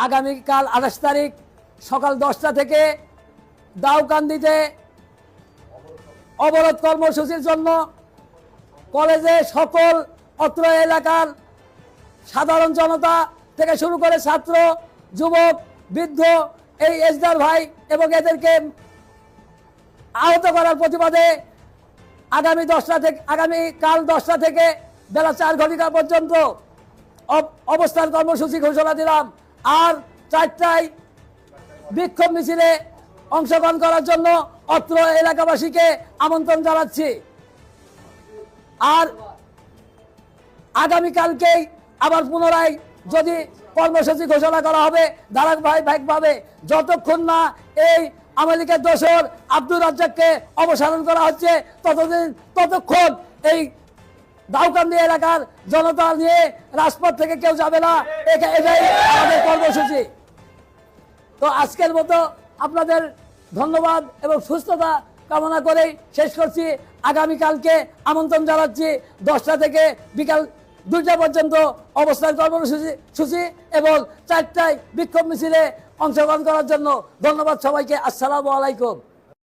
আগামীকাল 28 তারিখ সকাল 10টা থেকে দাউকান্দিতে অবরোধ কর্মসূচির জন্য কলেজে সকল অত্র এলাকার সাধারণ জনতা থেকে শুরু করে ছাত্র, যুবক, বৃদ্ধ, এই এসদার ভাই এবং এদেরকে আহত করার প্রতিবাদে আগামীকাল 10টা থেকে বেলা 4 ঘটিকা পর্যন্ত অবস্থান কর্মসূচি ঘোষণা দিলাম। আর 4টায় বিক্ষোভ মিছিলে অংশগ্রহণ করার জন্য অত্র এলাকাবাসীকে আমন্ত্রণ জানাচ্ছি। আর আগামীকালকেই আবার পুনরায় যদি কর্মসূচি ঘোষণা করা হবে ধারাবাহিকভাবে, যতক্ষণ না এই আওয়ামী লীগের দোসর আব্দুর রাজ্জাককে অপসারণ করা হচ্ছে ততক্ষণ এই দাউকান্দি এলাকার জনতা নিয়ে রাজপথ থেকে কেউ যাবে না। এটাই আমাদের কর্মসূচি। তো আজকের মতো আপনাদের ধন্যবাদ এবং সুস্থতা কামনা করেই শেষ করছি। আগামীকালকে আমন্ত্রণ জানাচ্ছি 10টা থেকে বিকাল 2টা পর্যন্ত অবস্থান কর্মসূচি এবং 4টায় বিক্ষোভ মিছিলে অংশগ্রহণ করার জন্য। ধন্যবাদ সবাইকে। আসসালামু আলাইকুম।